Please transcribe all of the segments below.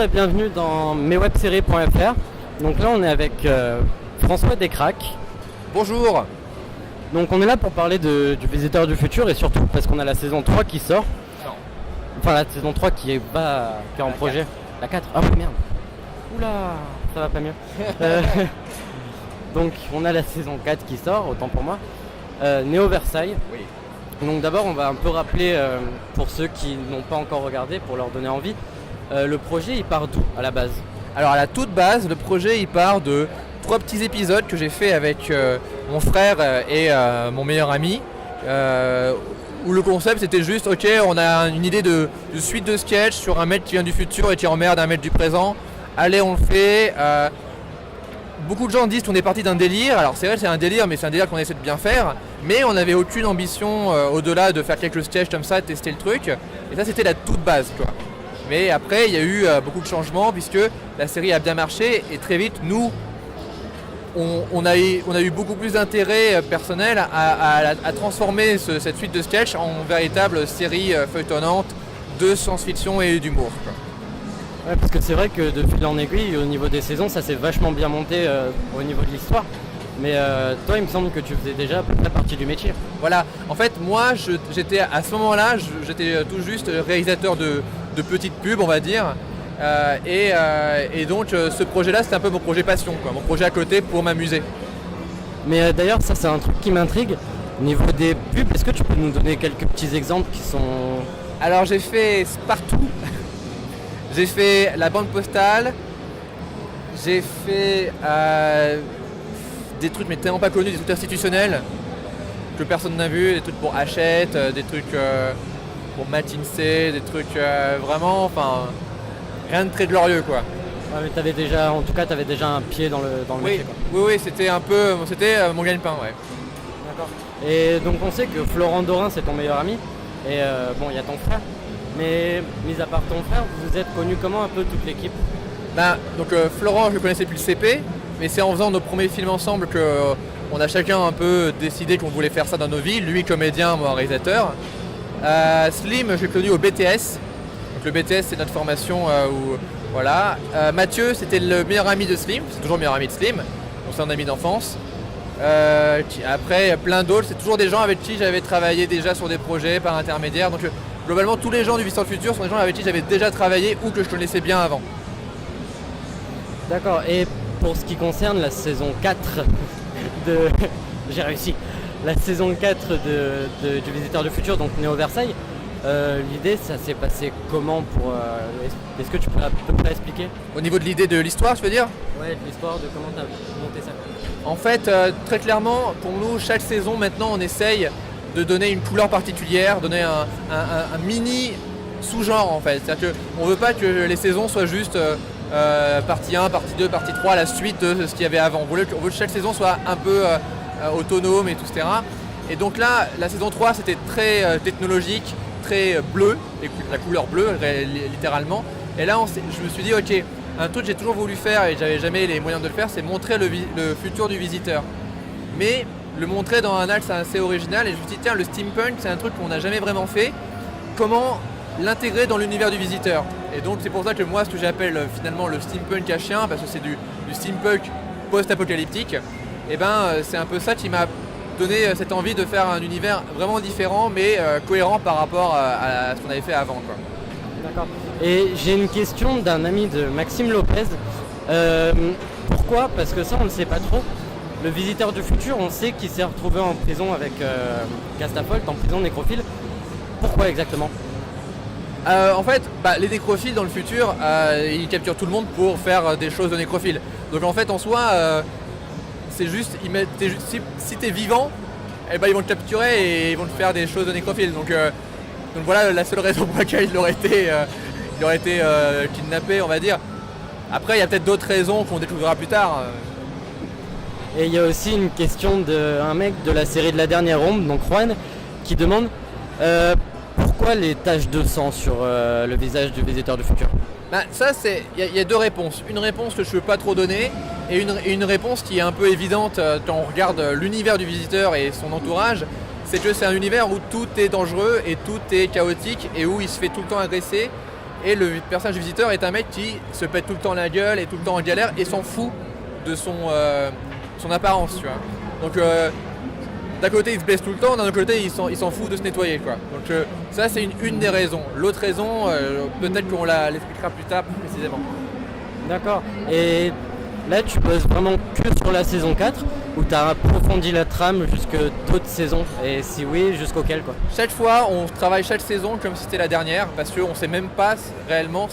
Bonjour et bienvenue dans meswebseries.fr. Donc là on est avec François Descraques. Bonjour. Donc on est là pour parler du Visiteur du Futur et surtout parce qu'on a la saison 3 qui sort. Non. Enfin la saison 3 qui est en projet. 4. La 4. Ah oui merde. Oula, ça va pas mieux. Donc on a la saison 4 qui sort, autant pour moi. Néo Versailles. Oui. Donc d'abord on va un peu rappeler pour ceux qui n'ont pas encore regardé, pour leur donner envie, le projet il part d'où à la base? Alors à la toute base, le projet il part de 3 petits épisodes que j'ai fait avec mon frère et mon meilleur ami. Où le concept c'était juste, ok, on a une idée de suite de sketch sur un mec qui vient du futur et qui emmerde un mec du présent. Allez, on le fait. Beaucoup de gens disent qu'on est parti d'un délire. Alors c'est vrai, c'est un délire, mais c'est un délire qu'on essaie de bien faire. Mais on n'avait aucune ambition au-delà de faire quelques sketchs comme ça, de tester le truc. Et ça, c'était la toute base, quoi. Mais après, il y a eu beaucoup de changements puisque la série a bien marché et très vite, nous, on a eu beaucoup plus d'intérêt personnel à transformer cette suite de sketchs en véritable série feuilletonnante de science-fiction et d'humour, quoi. Ouais, parce que c'est vrai que de fil en aiguille, au niveau des saisons, ça s'est vachement bien monté au niveau de l'histoire. Mais toi, il me semble que tu faisais déjà à peu près partie du métier. Voilà, en fait, moi, j'étais à ce moment-là, j'étais tout juste réalisateur de petites pubs, on va dire. Et donc, ce projet-là, c'était un peu mon projet passion, quoi, mon projet à côté pour m'amuser. Mais d'ailleurs, ça, c'est un truc qui m'intrigue. Au niveau des pubs, est-ce que tu peux nous donner quelques petits exemples qui sont... Alors, j'ai fait Spartoo, j'ai fait la banque postale, j'ai fait des trucs mais tellement pas connus, des trucs institutionnels que personne n'a vu, des trucs pour Hachette, des trucs pour McKinsey, des trucs vraiment, enfin, rien de très glorieux, quoi. Ouais, mais t'avais déjà un pied dans le métier, quoi. Oui, c'était mon gagne-pain, ouais. D'accord. Et donc on sait que Florent Dorin c'est ton meilleur ami. Et bon, il y a ton frère. Mais mis à part ton frère, vous êtes connus comment un peu toute l'équipe? Donc Florent, je le connaissais depuis le CP, mais c'est en faisant nos premiers films ensemble qu'on a chacun un peu décidé qu'on voulait faire ça dans nos vies. Lui comédien, moi réalisateur. Slim, je l'ai connu au BTS. Donc le BTS c'est notre formation où voilà. Mathieu, c'était le meilleur ami de Slim, c'est toujours le meilleur ami de Slim. Donc c'est un ami d'enfance. Après, plein d'autres, c'est toujours des gens avec qui j'avais travaillé déjà sur des projets par intermédiaire. Donc globalement, tous les gens du Visiteur du Futur sont des gens avec qui j'avais déjà travaillé ou que je connaissais bien avant. D'accord, et pour ce qui concerne la saison 4 de... J'ai réussi. La saison 4 du Visiteur du Futur, donc Néo Versailles, l'idée, ça s'est passé comment pour... Est-ce que tu peux à peu près expliquer? Au niveau de l'idée de l'histoire, tu veux dire? Ouais, de l'histoire, de comment tu as monté ça. En fait, très clairement, pour nous, chaque saison, maintenant, on essaye de donner une couleur particulière, donner un mini sous-genre, en fait. C'est-à-dire qu'on ne veut pas que les saisons soient juste partie 1, partie 2, partie 3, la suite de ce qu'il y avait avant. On veut que chaque saison soit un peu autonome et tout, etc. Et donc là, la saison 3, c'était très technologique, très bleu, la couleur bleue, littéralement. Et là, je me suis dit, ok, un truc que j'ai toujours voulu faire et j'avais jamais les moyens de le faire, c'est montrer le futur du visiteur. Mais le montrer dans un axe assez original, et je me suis dit, tiens, le steampunk, c'est un truc qu'on n'a jamais vraiment fait. Comment l'intégrer dans l'univers du visiteur? Et donc c'est pour ça que moi, ce que j'appelle finalement le steampunk à chien, parce que c'est du steampunk post-apocalyptique, et c'est un peu ça qui m'a donné cette envie de faire un univers vraiment différent, mais cohérent par rapport à ce qu'on avait fait avant, quoi. D'accord. Et j'ai une question d'un ami de Maxime Lopez. Pourquoi? Parce que ça, on ne le sait pas trop. Le Visiteur du Futur, on sait qu'il s'est retrouvé en prison avec Castafolt, en prison nécrophile. Pourquoi exactement? En fait, les nécrophiles dans le futur, ils capturent tout le monde pour faire des choses de nécrophiles. Donc en fait, en soi, c'est juste, si t'es vivant, ils vont te capturer et ils vont te faire des choses de nécrophiles. Donc voilà la seule raison pour laquelle il aurait été kidnappé, on va dire. Après, il y a peut-être d'autres raisons qu'on découvrira plus tard. Et il y a aussi une question d'un mec de la série de la dernière ombre, donc Juan, qui demande pourquoi les taches de sang sur le visage du Visiteur du Futur? Ça, il y a deux réponses. Une réponse que je ne peux pas trop donner et une réponse qui est un peu évidente quand on regarde l'univers du visiteur et son entourage. C'est que c'est un univers où tout est dangereux et tout est chaotique et où il se fait tout le temps agresser. Et le personnage du visiteur est un mec qui se pète tout le temps la gueule, est tout le temps en galère et s'en fout de son apparence, tu vois. Donc d'un côté il se blesse tout le temps, d'un autre côté il s'en fout de se nettoyer, quoi. Donc ça c'est une des raisons. L'autre raison, peut-être qu'on l'expliquera plus tard plus précisément. D'accord. Et là tu bosses vraiment que sur la saison 4 ou tu as approfondi la trame jusque d'autres saisons? Et si oui, jusqu'auquel quoi? Chaque fois on travaille chaque saison comme si c'était la dernière parce qu'on ne sait même pas réellement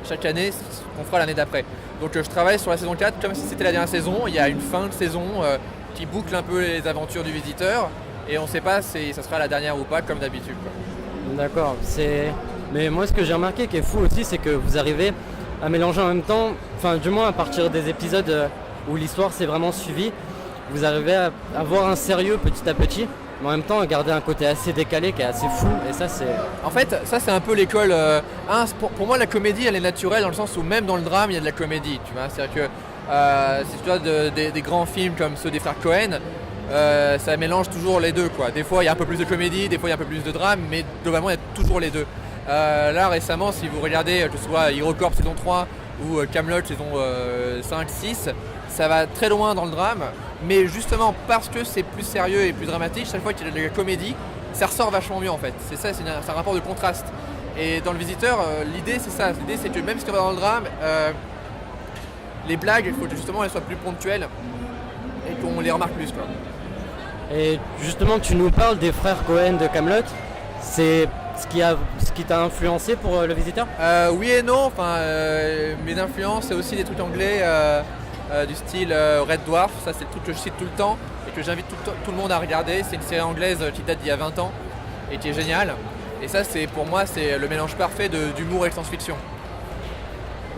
chaque année ce qu'on fera l'année d'après. Donc je travaille sur la saison 4 comme si c'était la dernière saison. Il y a une fin de saison qui boucle un peu les aventures du visiteur et on ne sait pas si ça sera la dernière ou pas comme d'habitude, quoi. D'accord. Mais moi ce que j'ai remarqué qui est fou aussi, c'est que vous arrivez à mélanger en même temps, enfin du moins à partir des épisodes où l'histoire s'est vraiment suivie, vous arrivez à avoir un sérieux petit à petit, mais en même temps à garder un côté assez décalé qui est assez fou, et ça c'est... En fait, ça c'est un peu l'école... pour moi la comédie elle est naturelle dans le sens où même dans le drame il y a de la comédie, tu vois. C'est-à-dire que si tu vois des grands films comme ceux des frères Cohen, ça mélange toujours les deux, quoi. Des fois il y a un peu plus de comédie, des fois il y a un peu plus de drame, mais globalement il y a toujours les deux. Là récemment, si vous regardez que ce soit HeroCorp saison 3 ou Camelot saison 5, 6, ça va très loin dans le drame, mais justement parce que c'est plus sérieux et plus dramatique, chaque fois qu'il y a de la comédie, ça ressort vachement mieux en fait. C'est ça, c'est un rapport de contraste. Et dans le visiteur, l'idée c'est ça, l'idée c'est que même si on va dans le drame, les blagues, il faut que justement elles soient plus ponctuelles et qu'on les remarque plus, quoi. Et justement tu nous parles des frères Cohen de Camelot, c'est ce qui t'a influencé pour le visiteur? Oui et non, enfin mes influences c'est aussi des trucs anglais du style Red Dwarf, ça c'est le truc que je cite tout le temps et que j'invite tout le monde à regarder. C'est une série anglaise qui date d'il y a 20 ans et qui est géniale. Et ça c'est pour moi c'est le mélange parfait d'humour et de science-fiction.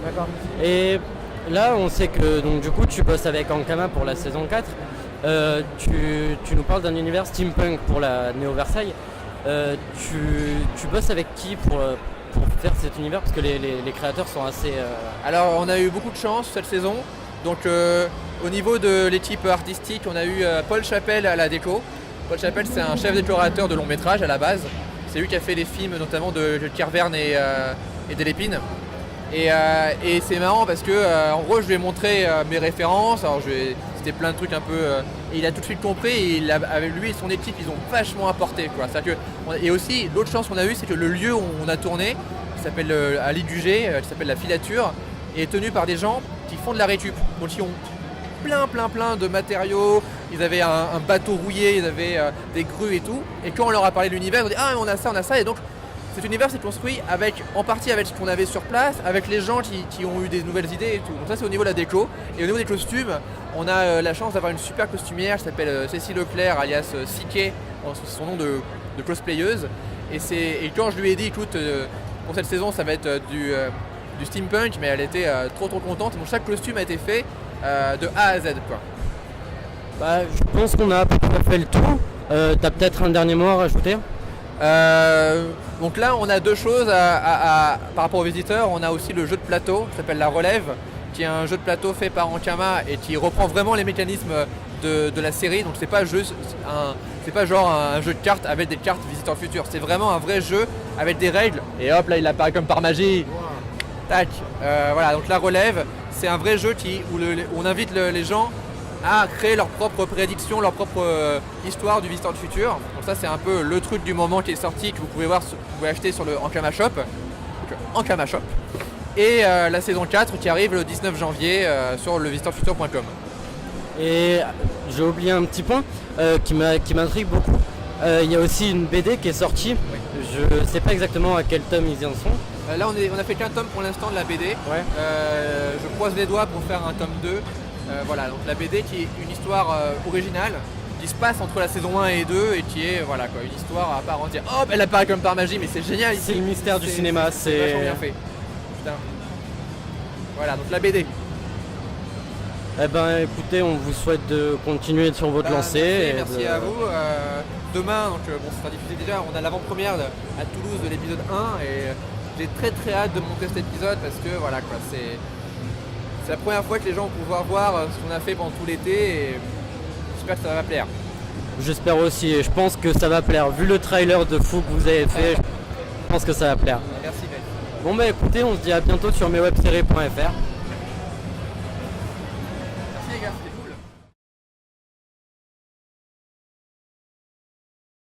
D'accord. Et là on sait que donc du coup tu bosses avec Ankama pour la saison 4. Tu nous parles d'un univers steampunk pour la Néo Versailles. Tu bosses avec qui pour faire cet univers? Parce que les créateurs sont assez... Alors on a eu beaucoup de chance cette saison. Donc au niveau de l'équipe artistique, on a eu Paul Chappell à la déco. Paul Chappell c'est un chef décorateur de long métrage à la base. C'est lui qui a fait les films notamment de Kervern et Delépine. Et c'est marrant parce que en gros je lui ai montré mes références. Alors c'était plein de trucs un peu... et il a tout de suite compris et avec lui et son équipe ils ont vachement apporté, quoi. Et aussi l'autre chance qu'on a eu c'est que le lieu où on a tourné, qui s'appelle à Ligugé, qui s'appelle la Filature, est tenu par des gens qui font de la récup. Donc ils ont plein de matériaux, ils avaient un bateau rouillé, ils avaient des grues et tout. Et quand on leur a parlé de l'univers, ils ont dit ah on a ça et donc cet univers s'est construit en partie avec ce qu'on avait sur place, avec les gens qui ont eu des nouvelles idées et tout. Donc ça c'est au niveau de la déco. Et au niveau des costumes, on a la chance d'avoir une super costumière qui s'appelle Cécile Leclerc alias Siké, c'est son nom de cosplayeuse. Et quand je lui ai dit écoute pour cette saison ça va être du steampunk, mais elle était trop contente. Donc chaque costume a été fait de A à Z, quoi. Bah, je pense qu'on a à peu près fait le tour. T'as peut-être un dernier mot à rajouter? Donc là on a deux choses par rapport aux visiteurs. On a aussi le jeu de plateau qui s'appelle La Relève, qui est un jeu de plateau fait par Ankama et qui reprend vraiment les mécanismes de la série. Donc c'est pas genre un jeu de cartes avec des cartes visiteurs futurs. C'est vraiment un vrai jeu avec des règles. Et hop là il apparaît comme par magie. Tac. Voilà, donc La Relève, c'est un vrai jeu où on invite les gens à créer leur propre prédiction, leur propre histoire du visiteur du futur. Donc ça c'est un peu le truc du moment qui est sorti, que vous pouvez acheter sur le Ankama Shop. Donc, Ankama Shop. Et la saison 4 qui arrive le 19 janvier sur levisiteurfutur.com. Et j'ai oublié un petit point qui m'intrigue beaucoup. Il y a aussi une BD qui est sortie. Oui. Je sais pas exactement à quel tome ils en sont. Là on a fait qu'un tome pour l'instant de la BD. Ouais. Je croise les doigts pour faire un tome 2. Voilà, donc la BD qui est une histoire originale qui se passe entre la saison 1 et 2 et qui est voilà quoi, une histoire à part entière. Oh, elle apparaît comme par magie, mais c'est génial ici. C'est le mystère du cinéma, c'est vachement bien fait. Putain. Voilà, donc la BD. Eh ben écoutez, on vous souhaite de continuer sur votre lancée. Merci à vous. Demain, donc bon, ça sera diffusé déjà. On a l'avant-première à Toulouse de l'épisode 1 et j'ai très hâte de monter cet épisode parce que voilà quoi, c'est la première fois que les gens vont pouvoir voir ce qu'on a fait pendant tout l'été et j'espère que ça va plaire. J'espère aussi et je pense que ça va plaire. Vu le trailer de fou que vous avez fait, je pense que ça va plaire. Merci Ben. Bon bah écoutez, on se dit à bientôt sur meswebseries.fr. Merci les gars.